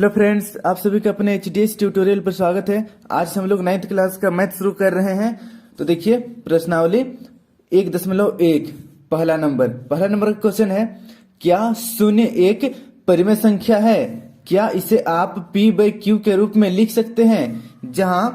Hello friends, आप सभी का अपने एचडीएस ट्यूटोरियल पर स्वागत है। आज हम लोग 9th क्लास का मैथ शुरू कर रहे हैं। तो देखिए प्रश्नावली 1.1 पहला नंबर का क्वेश्चन है, क्या शून्य एक परिमेय संख्या है? क्या इसे आप p/q के रूप में लिख सकते हैं, जहां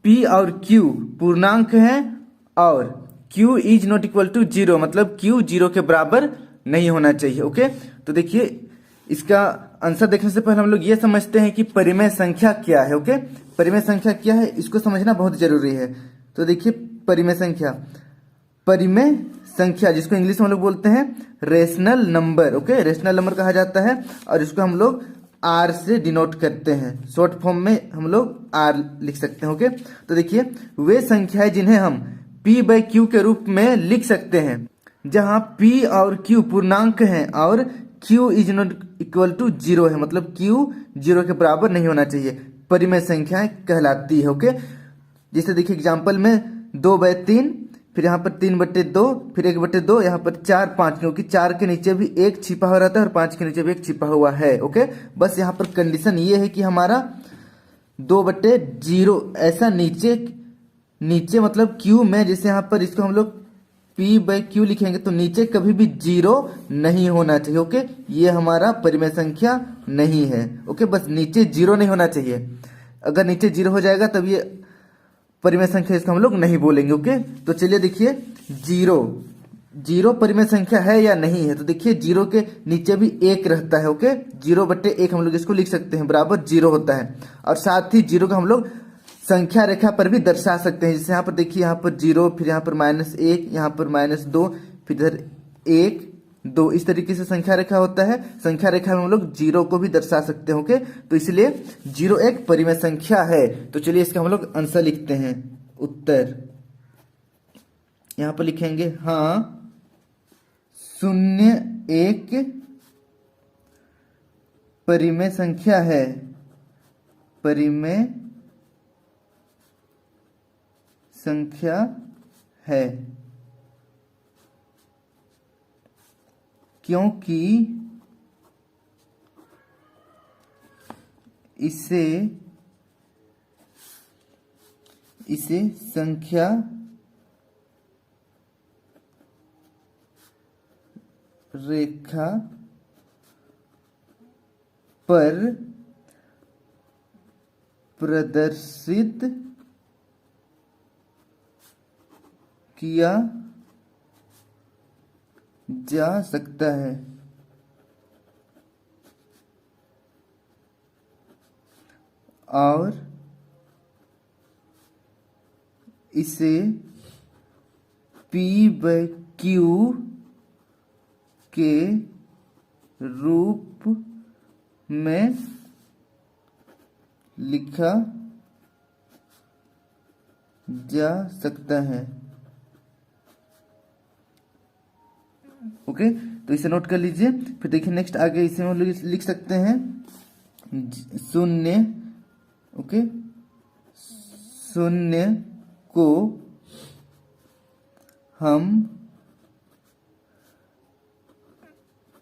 p और q पूर्णांक हैं और q is not equal to 0, मतलब q 0 के बराबर नहीं होना चाहिए। ओके, तो देखिए इसका आंसर देखने से पहले हम लोग ये समझते हैं कि परिमेय संख्या क्या है। ओके, परिमेय संख्या क्या है इसको समझना बहुत जरूरी है। तो देखिए परिमेय संख्या जिसको इंग्लिश में हम लोग बोलते हैं rational number. Okay, rational number कहा जाता है और इसको हम लोग आर से डिनोट करते हैं। शॉर्ट फॉर्म में हम लोग आर लिख सकते हैं। ओके, तो देखिए वे संख्याएं जिन्हें हम p/q के रूप में लिख सकते हैं, जहां p और q पूर्णांक हैं और q is not equal to 0 है, मतलब q 0 के बराबर नहीं होना चाहिए, परिमेय संख्याएं कहलाती है। ओके, जैसे देखिए एग्जांपल में 2/3, फिर यहाँ पर 3/2, फिर 1/2, यहाँ पर 4, 5, क्योंकि 4 के नीचे भी एक छिपा हुआ रहता है और 5 के नीचे भी एक छिपा हुआ है। ओके, बस यहाँ पर कंडीशन ये है कि हमारा 2/0 ऐसा नीचे मतलब q में, जैसे यहाँ पर इसको हम लोग p/q लिखेंगे तो नीचे कभी भी 0 नहीं होना चाहिए। ओके, ये हमारा परिमेय संख्या नहीं है। ओके, बस नीचे 0 नहीं होना चाहिए। अगर नीचे 0 हो जाएगा तब ये परिमेय संख्या, इसको हम लोग नहीं बोलेंगे। ओके, तो चलिए देखिए 0 परिमेय संख्या है या नहीं है। तो देखिए 0 के नीचे भी 1 रहता है। ओके, 0/1 हम लोग इसको लिख सकते हैं, बराबर 0 होता है। और साथ ही 0 को हम लोग संख्या रेखा पर भी दर्शा सकते हैं। जैसे यहाँ पर देखिए, यहाँ पर 0, फिर यहाँ पर -1, यहाँ पर -2, फिर इधर 1, 2, इस तरीके से संख्या रेखा होता है। संख्या रेखा में हम लोग 0 को भी दर्शा सकते हैं। ओके, तो इसलिए 0 एक परिमेय संख्या है। तो चलिए इसका हम लोग आंसर लिखते हैं। उत्तर यहाँ पर लिखेंगे, हाँ 0 एक परिमेय संख्या है। परिमेय संख्या है क्योंकि इसे संख्या रेखा पर प्रदर्शित किया जा सकता है और इसे p/q के रूप में लिखा जा सकता है। ओके, तो इसे नोट कर लीजिए। फिर देखिए नेक्स्ट आगे इसे हम लोग लिख सकते हैं 0। ओके, 0 को हम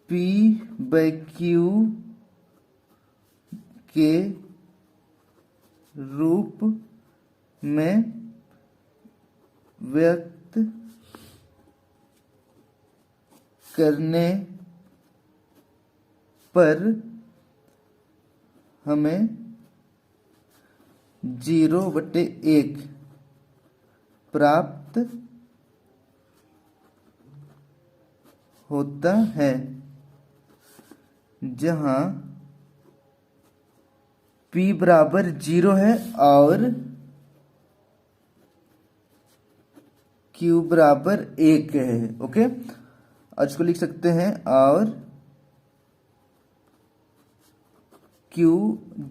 p/q के रूप में व्यक्त करने पर हमें 0/1 प्राप्त होता है, जहां p बराबर 0 है और q बराबर 1 है। ओके, और इसको लिख सकते हैं और q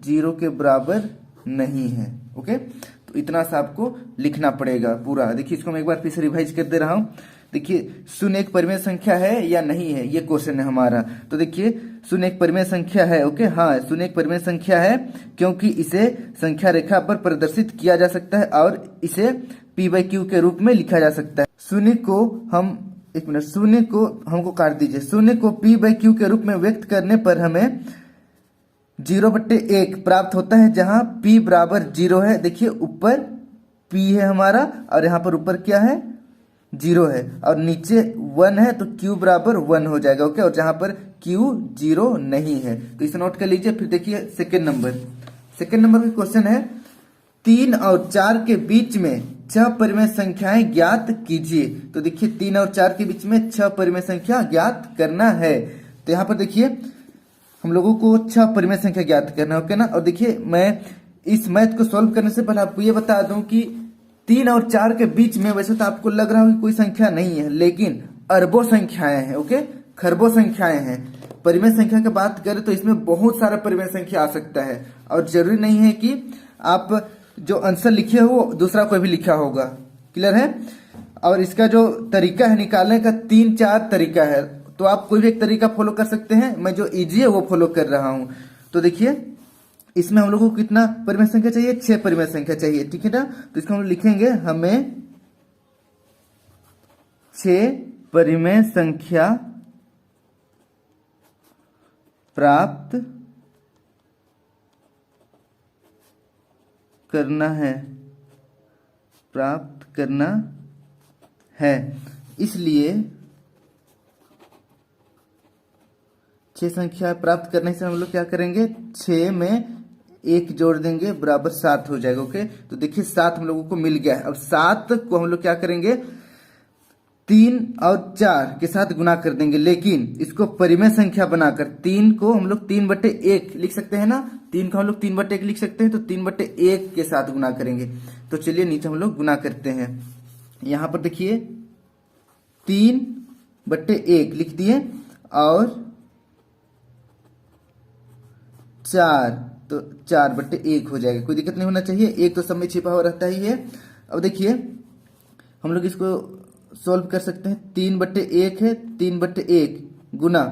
0 के बराबर नहीं है। ओके, तो इतना सा आपको लिखना पड़ेगा पूरा। देखिए इसको मैं एक बार फिर से रिवाइज कर दे रहा हूं। देखिए 0 एक परिमेय संख्या है या नहीं है, ये क्वेश्चन है हमारा। तो देखिए 0 एक परिमेय संख्या है। ओके, हाँ 0 एक परिमेय संख्या है क्योंकि इसे संख्या रेखा पर प्रदर्शित किया जा सकता है और इसे p/q के रूप में लिखा जा सकता है। 0 को हम 0 को हमको काट दीजिए। 0 को p/q के रूप में व्यक्त करने पर हमें 0/1 प्राप्त होता है जहां p बराबर 0 है। देखिए ऊपर p है हमारा और यहाँ पर ऊपर क्या है 0 है और नीचे 1 है तो q बराबर 1 हो जाएगा। ओके, और जहां पर q 0 नहीं है तो इसे नोट कर लीजिए। फिर देखिए सेकेंड नंबर का क्वेश्चन है 3 और 4 के बीच में 6 परिमेय संख्याएं ज्ञात कीजिए। तो देखिए 3 और 4 के बीच में 6 परिमेय संख्या ज्ञात करना है। तो यहाँ पर देखिए हम लोगों को 6 परिमेय संख्या ज्ञात करना है। ओके ना, और देखिए मैं इस मैथ को सॉल्व करने से पहले आपको ये बता दूं कि 3 और 4 के बीच में वैसे तो आपको लग रहा हो कि कोई संख्या नहीं है, लेकिन अरबों संख्याएं हैं। ओके, खरबों संख्याएं हैं। परिमेय संख्या की बात करें तो इसमें बहुत सारा परिमेय संख्या आ सकता है और जरूरी नहीं है कि आप जो आंसर लिखे हो दूसरा कोई भी लिखा होगा। क्लियर है? और इसका जो तरीका है निकालने का 3-4 तरीका है, तो आप कोई भी एक तरीका फॉलो कर सकते हैं। मैं जो इजी है वो फॉलो कर रहा हूं। तो देखिए इसमें हम लोगों को कितना परिमेय संख्या चाहिए, 6 परिमेय संख्या चाहिए। ठीक है ना, तो इसको हम लिखेंगे हमें 6 परिमेय संख्या प्राप्त करना है। इसलिए 6 संख्या प्राप्त करने से हम लोग क्या करेंगे, 6 में 1 जोड़ देंगे बराबर 7 हो जाएगा। ओके, तो देखिए 7 हम लोगों को मिल गया है। अब 7 को हम लोग क्या करेंगे, 3 और 4 के साथ गुना कर देंगे, लेकिन इसको परिमेय संख्या बनाकर 3 को हम लोग 3/1 लिख सकते हैं ना। 3 को हम लोग 3/1 लिख सकते हैं, तो 3/1 के साथ गुना करेंगे। तो चलिए नीचे हम लोग गुना करते हैं। यहां पर देखिए 3/1 लिख दिए और 4, तो 4/1 हो जाएगा। कोई दिक्कत नहीं होना चाहिए, एक तो सब में छिपा हुआ रहता ही है। अब देखिए हम लोग इसको सॉल्व कर सकते हैं। 3/1 है, 3/1 गुना,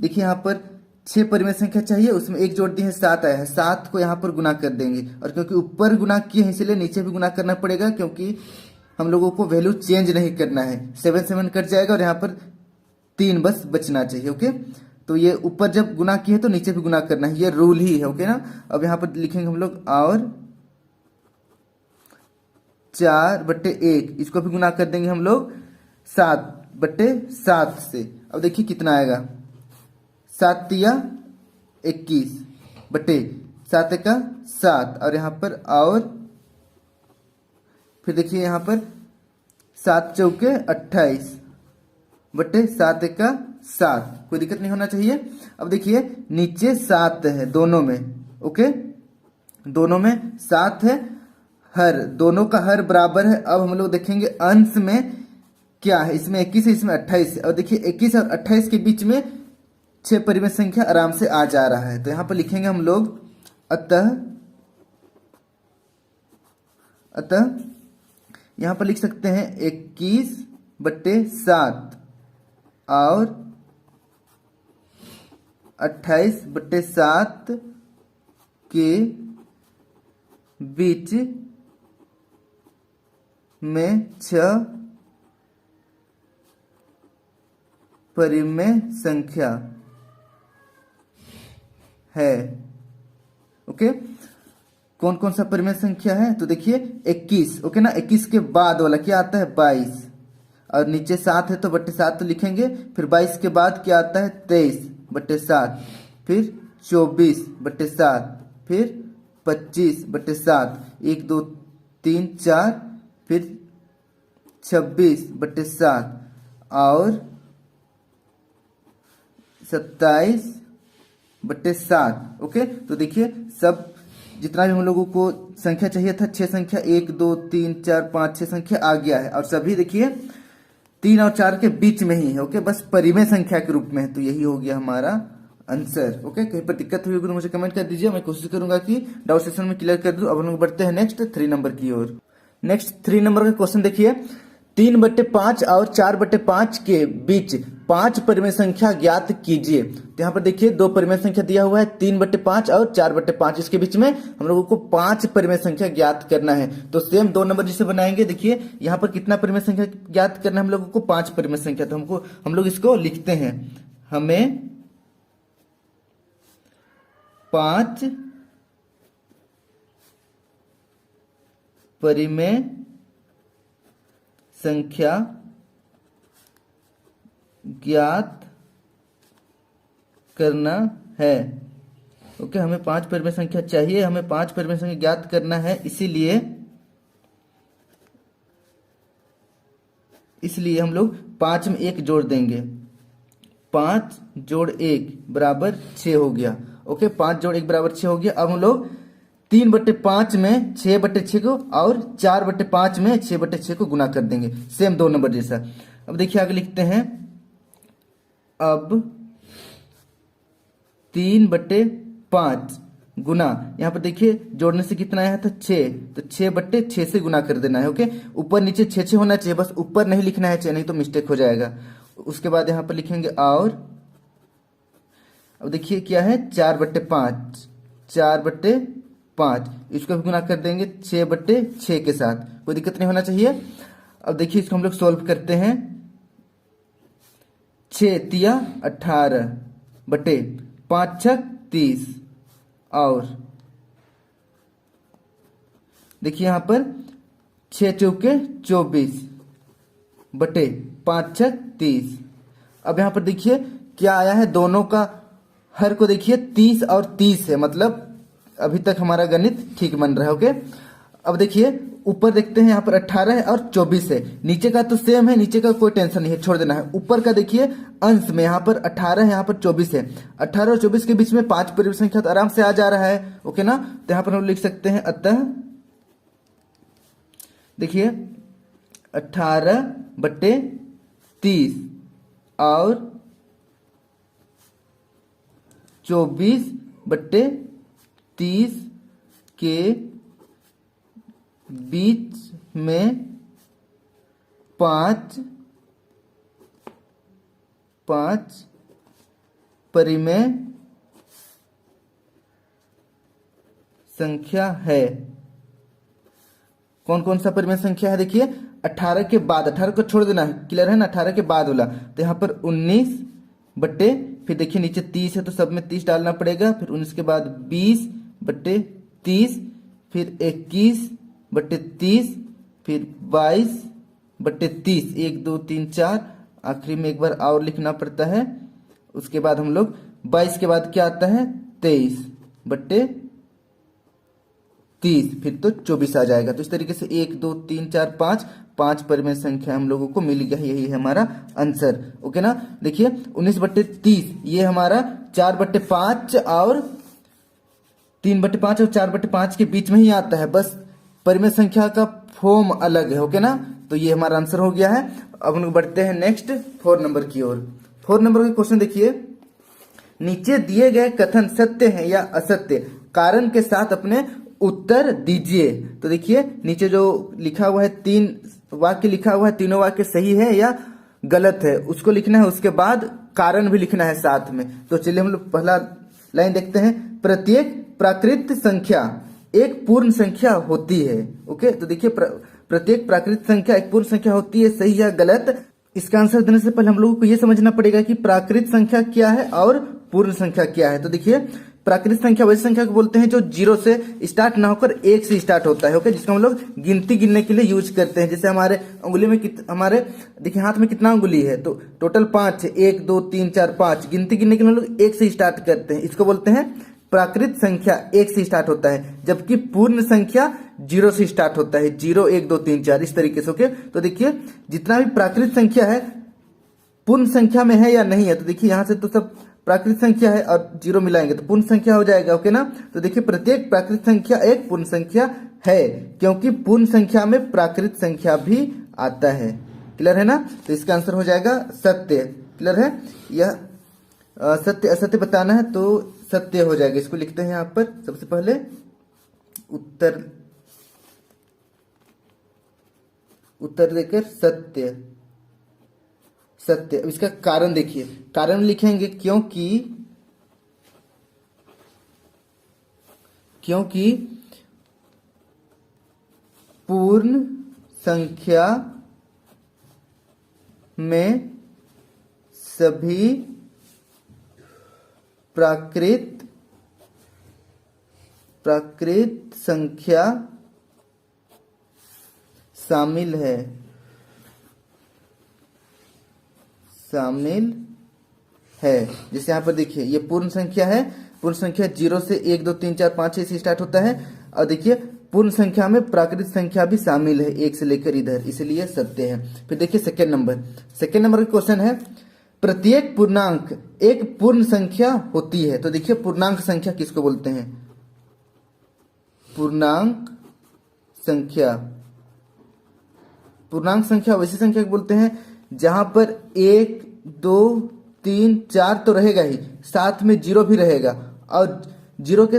देखिए यहाँ पर 6 परिमेय संख्या चाहिए, उसमें 1 जोड़ दिए हैं, 7 आया है। 7 को यहाँ पर गुना कर देंगे, और क्योंकि ऊपर गुना किए हैं इसलिए नीचे भी गुना करना पड़ेगा, क्योंकि हम लोगों को वैल्यू चेंज नहीं करना है। 7 कट जाएगा और यहाँ पर 3 बस बचना चाहिए। ओके, तो ये ऊपर जब गुना किए तो नीचे भी गुना करना है, ये रूल ही है। ओके ना, अब यहाँ पर लिखेंगे हम लोग और 4/1, इसको भी गुना कर देंगे हम लोग 7/7 से। अब देखिए कितना आएगा, 7 तिया 21 बटे 7 एका 7, और यहाँ पर और फिर देखिए यहाँ पर 7 चौके 28 बटे 7 एका 7। कोई दिक्कत नहीं होना चाहिए। अब देखिए नीचे 7 है दोनों में। ओके, दोनों में 7 है, हर दोनों का हर बराबर है। अब हम लोग देखेंगे अंश में क्या है, इसमें 21 है, इसमें 28 है, और देखिए 21 और 28 के बीच में 6 परिमेय संख्या आराम से आ जा रहा है। तो यहां पर लिखेंगे हम लोग अतः यहां पर लिख सकते हैं 21/7 और 28/7 के बीच में 6 परिमेय संख्या है। ओके, कौन कौन सा परिमेय संख्या है, तो देखिए 21। ओके ना, 21 के बाद वाला क्या आता है 22, और नीचे 7 है तो /7 तो लिखेंगे। फिर 22 के बाद क्या आता है 23/7, फिर 24/7, फिर 25/7, 1 2 3 4, फिर 26/7 और 27/7। ओके, तो देखिए सब जितना भी हम लोगों को संख्या चाहिए था, 6 संख्या 1 2 3 4 5 6 संख्या आ गया है, और सभी देखिए 3 और 4 के बीच में ही है। ओके, बस परिमेय संख्या के रूप में है। तो यही हो गया हमारा आंसर। ओके, कहीं पर दिक्कत हुई तो मुझे कमेंट कर दीजिए, मैं कोशिश करूंगा कि डाउट सेशन में क्लियर कर दूं। अब हम लोग बढ़ते हैं नेक्स्ट 3 नंबर की ओर। नेक्स्ट 3 नंबर का क्वेश्चन देखिए, 3/5 और 4/5 के बीच 5 परिमेय संख्या ज्ञात कीजिए। तो यहाँ पर देखिए 2 परिमेय संख्या दिया हुआ है, 3/5 और 4/5। इसके बीच में हम लोगों को 5 परिमेय संख्या ज्ञात करना है। तो सेम 2 नंबर जिसे बनाएंगे, देखिए यहाँ पर कितना परिमेय संख्या ज्ञात करना है हम लोगों को, 5 परिमेय संख्या। तो हम लोग इसको लिखते हैं, हमें 5 परिमेय संख्या ज्ञात करना है। ओके, हमें 5 परिमेय संख्या चाहिए, हमें 5 परिमेय संख्या ज्ञात करना है, इसलिए हम लोग 5 में 1 जोड़ देंगे। 5 जोड़ 1 बराबर 6 हो गया। ओके, 5 जोड़ 1 बराबर 6 हो गया। अब हम लोग 3/5 में 6/6 को और 4/5 में 6/6 को गुना कर देंगे, सेम 2 नंबर जैसा। अब देखिए आगे लिखते हैं, अब 3/5 गुना, यहाँ पर देखिए जोड़ने से कितना आया था 6, तो 6/6 से गुना कर देना है। ओके, ऊपर नीचे 6 होना चाहिए, बस ऊपर नहीं लिखना है 6, नहीं तो मिस्टेक हो जाएगा। उसके बाद यहाँ पर लिखेंगे और अब देखिए क्या है 4/5, 4/5 इसको भी गुना कर देंगे 6/6 के साथ, कोई दिक्कत नहीं होना चाहिए। अब देखिए इसको हम लोग सोल्व करते हैं। 6 तिया 18 बटे 5 छक 30 और देखिए यहां पर 6 चौके 24 बटे 5 छक 30। अब यहां पर देखिए क्या आया है, दोनों का हर को देखिए 30 और 30 है, मतलब अभी तक हमारा गणित ठीक बन रहा है। ओके, अब देखिए ऊपर देखते हैं, यहाँ पर 18 है और 24 है, नीचे का तो सेम है, नीचे का कोई टेंशन नहीं है, छोड़ देना है। ऊपर का देखिए अंश में यहाँ पर 18 है, यहाँ पर 24 है, 18 और 24 के बीच में 5 परिमेय संख्या तो आराम से आ जा रहा है। ओके ना, तो यहाँ पर हम लिख सकते हैं, अतः देखिए 18/30 और 24/30 के बीच में 5 परिमेय संख्या है। कौन कौन सा परिमेय संख्या है, देखिए 18 के बाद, 18 को छोड़ देना है, क्लियर है ना, 18 के बाद वाला, तो यहाँ पर 19 बटे, फिर देखिए नीचे 30 है तो सब में 30 डालना पड़ेगा, फिर 19 के बाद 20/30, फिर 21/30, फिर 22/30, 1 2 3 4, आखिरी में एक बार और लिखना पड़ता है। उसके बाद हम लोग 22 के बाद क्या आता है 23/30, फिर तो 24 आ जाएगा। तो इस तरीके से 1 2 3 4 5 परिमेय संख्या हम लोगों को मिल गया, यही है हमारा आंसर। ओके ना, देखिए 19/30 ये हमारा 4/5 और 3/5 और 4/5 के बीच में ही आता है, बस परिमेय संख्या का फॉर्म अलग है। ओके ना, तो ये हमारा आंसर हो गया है। अब हम लोग बढ़ते हैं नेक्स्ट 4 नंबर की ओर। 4 नंबर का क्वेश्चन देखिए, नीचे दिए गए कथन सत्य है या असत्य, कारण के साथ अपने उत्तर दीजिए। तो देखिए नीचे जो लिखा हुआ है, 3 वाक्य लिखा हुआ है, तीनों वाक्य सही है या गलत है उसको लिखना है, उसके बाद कारण भी लिखना है साथ में। तो चलिए हम लोग पहला लाइन देखते हैं, प्रत्येक प्राकृत संख्या एक पूर्ण संख्या होती है। ओके, तो देखिए प्रत्येक प्राकृत संख्या एक पूर्ण संख्या होती है, सही या गलत, इसका आंसर देने से पहले हम लोगों को यह समझना पड़ेगा कि प्राकृत संख्या क्या है और पूर्ण संख्या क्या है। तो देखिए प्राकृत संख्या वैसी संख्या को बोलते हैं जो 0 से स्टार्ट ना होकर 1 से स्टार्ट होता है। ओके, जिसको हम लोग गिनती गिनने के लिए यूज करते हैं। जैसे हमारे उंगली में हमारे देखिए हाथ में कितना उंगली है, तो टोटल 5 है, 1 2 3 4 5, गिनती गिनने के लिए हम लोग 1 से स्टार्ट करते हैं, इसको बोलते हैं प्राकृत संख्या 1 से स्टार्ट होता है, जबकि पूर्ण संख्या 0 से स्टार्ट होता है, 0 1 2 3 4 इस तरीके से। ओके, तो देखिए जितना भी प्राकृत संख्या है पूर्ण संख्या में है या नहीं है, तो देखिए यहाँ से तो सब प्राकृत संख्या है और 0 मिलाएंगे तो पूर्ण संख्या हो जाएगा। ओके ना, तो देखिए प्रत्येक प्राकृत संख्या एक पूर्ण संख्या है, क्योंकि पूर्ण संख्या में प्राकृत संख्या भी आता है। क्लियर है ना, तो इसका आंसर हो जाएगा सत्य। क्लियर है, यह सत्य असत्य बताना है तो सत्य हो जाएगा। इसको लिखते हैं यहाँ पर सबसे पहले उत्तर देकर सत्य सत्य। अब इसका कारण देखिए, कारण लिखेंगे क्योंकि पूर्ण संख्या में सभी प्राकृत प्राकृत संख्या शामिल है, शामिल है। जैसे यहाँ पर देखिए ये पूर्ण संख्या है, पूर्ण संख्या 0 से 1 2 3 4 5 6 से स्टार्ट होता है। और देखिए पूर्ण संख्या में प्राकृत संख्या भी शामिल है 1 से लेकर इधर, इसलिए सत्य है। फिर देखिए सेकेंड नंबर का क्वेश्चन है, प्रत्येक पूर्णांक एक पूर्ण संख्या होती है। तो देखिए पूर्णांक संख्या किसको बोलते हैं? पूर्णांक संख्या, पूर्णांक संख्या वैसी संख्या को बोलते हैं जहां पर 1 2 3 4 तो रहेगा ही, साथ में 0 भी रहेगा, और 0 के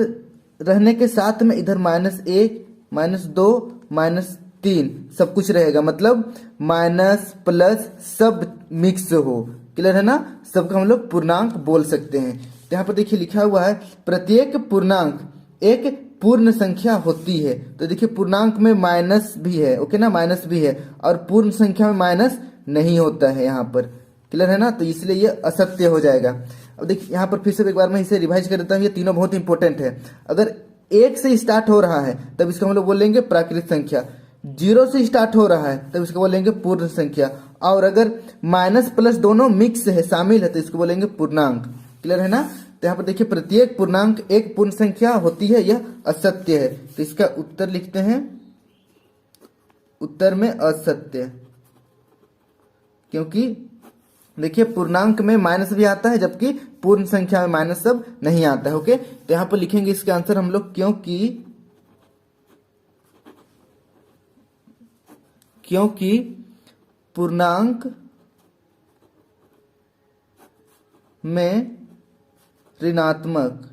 रहने के साथ में इधर -1 -2 -3 सब कुछ रहेगा, मतलब माइनस प्लस सब मिक्स हो। क्लियर है ना? सबका हम लोग पूर्णांक बोल सकते हैं। तो यहाँ पर देखिए लिखा हुआ है प्रत्येक पूर्णांक एक पूर्ण संख्या होती है। तो देखिए पूर्णांक में माइनस भी है, ओके ना, माइनस भी है, और पूर्ण संख्या में माइनस नहीं होता है यहाँ पर। क्लियर है ना? तो इसलिए ये असत्य हो जाएगा। अब देखिए यहाँ पर फिर से एक बार मैं इसे रिवाइज कर देता हूँ, ये तीनों बहुत इंपॉर्टेंट है। अगर 1 से स्टार्ट हो रहा है तब इसको हम लोग बोलेंगे प्राकृत संख्या, 0 से स्टार्ट हो रहा है तब इसको बोलेंगे पूर्ण संख्या, और अगर माइनस प्लस दोनों मिक्स है, शामिल है, तो इसको बोलेंगे पूर्णांक। क्लियर है ना? तो यहाँ पर देखिए प्रत्येक पूर्णांक एक पूर्ण संख्या होती है, यह असत्य है। तो इसका उत्तर लिखते हैं, उत्तर में असत्य, क्योंकि देखिए पूर्णांक में माइनस भी आता है जबकि पूर्ण संख्या में माइनस सब नहीं आता है। ओके, तो यहां पर लिखेंगे इसका आंसर हम लोग, क्योंकि पूर्णांक में ऋणात्मक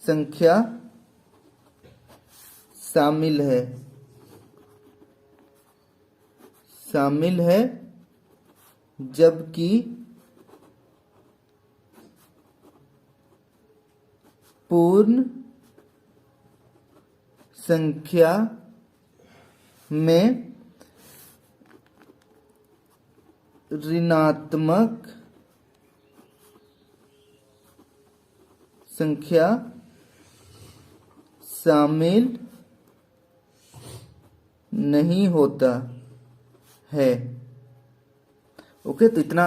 संख्या शामिल है, जबकि पूर्ण संख्या में ऋणात्मक संख्या शामिल नहीं होता है। ओके, तो इतना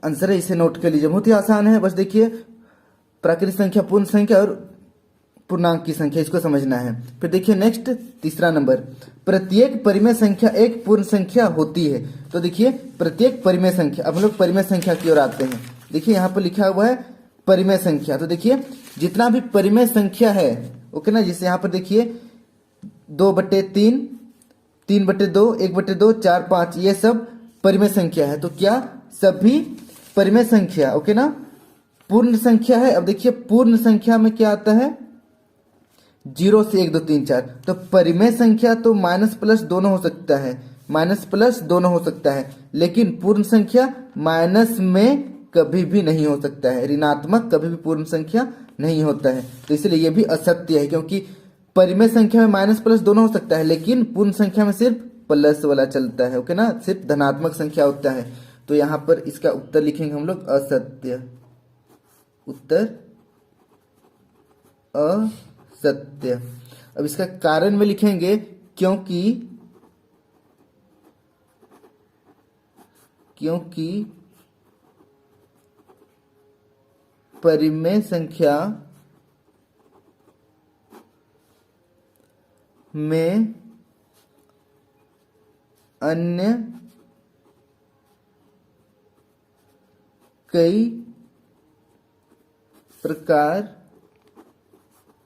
आंसर है, इसे नोट कर लीजिए, बहुत ही आसान है। बस देखिए प्राकृत संख्या, पूर्ण संख्या और पूर्णांक की संख्या, इसको समझना है। फिर देखिए नेक्स्ट तीसरा नंबर, प्रत्येक परिमेय संख्या एक पूर्ण संख्या होती है। तो देखिए प्रत्येक परिमेय संख्या, अब हम लोग परिमेय संख्या की ओर आते हैं। देखिए यहाँ पर लिखा हुआ है परिमेय संख्या। तो देखिए जितना भी परिमेय संख्या है, ओके ना, जैसे यहाँ पर देखिए 2/3, 3/2, 1/2, 4 5, ये सब परिमेय संख्या है। तो क्या सभी परिमेय संख्या, ओके ना, पूर्ण संख्या है? अब देखिए पूर्ण संख्या में क्या आता है, 0 से 1 2 3 4। तो परिमेय संख्या तो माइनस प्लस दोनों हो सकता है, माइनस प्लस दोनों हो सकता है, लेकिन पूर्ण संख्या माइनस में कभी भी नहीं हो सकता है, ऋणात्मक कभी भी पूर्ण संख्या नहीं होता है। तो इसलिए यह भी असत्य है, क्योंकि परिमेय संख्या में माइनस प्लस दोनों हो सकता है, लेकिन पूर्ण संख्या में सिर्फ प्लस वाला चलता है, ओके ना, सिर्फ धनात्मक संख्या होता है। तो यहाँ पर इसका उत्तर लिखेंगे हम लोग असत्य, उत्तर असत्य। अब इसका कारण में लिखेंगे क्योंकि परिमेय संख्या में अन्य कई प्रकार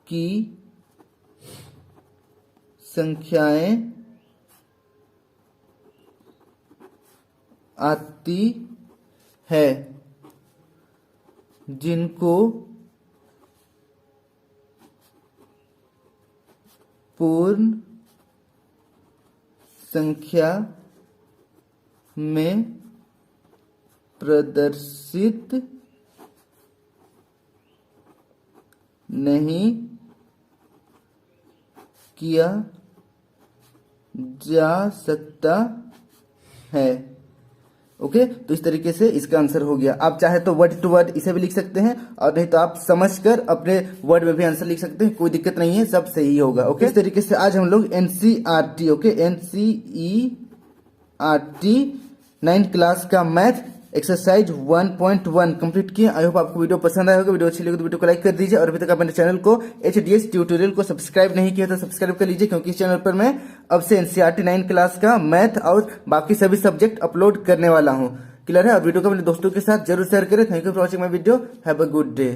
की संख्याएं आती है, जिनको पूर्ण संख्या में प्रदर्शित नहीं किया जा सकता है। ओके, तो इस तरीके से इसका आंसर हो गया। आप चाहे तो वर्ड टू वर्ड इसे भी लिख सकते हैं और नहीं तो आप समझकर अपने वर्ड में भी आंसर लिख सकते हैं, कोई दिक्कत नहीं है, सब सही होगा। ओके, इस तरीके से आज हम लोग NCERT, okay, NCERT 9th class का मैथ एक्सरसाइज 1.1 कंप्लीट किया। आई होप आपको वीडियो पसंद आया होगा। वीडियो अच्छी लगी तो वीडियो को लाइक कर दीजिए और अभी तक आपने चैनल को HDS ट्यूटोरियल को सब्सक्राइब नहीं किया तो सब्सक्राइब कर लीजिए, क्योंकि इस चैनल पर मैं अब से एनसीईआरटी 9th क्लास का मैथ और बाकी सभी सब्जेक्ट अपलोड करने वाला हूँ। क्लियर है? और वीडियो को अपने दोस्तों के साथ जरूर शेयर करें। Thank you for watching my video. Have a good day.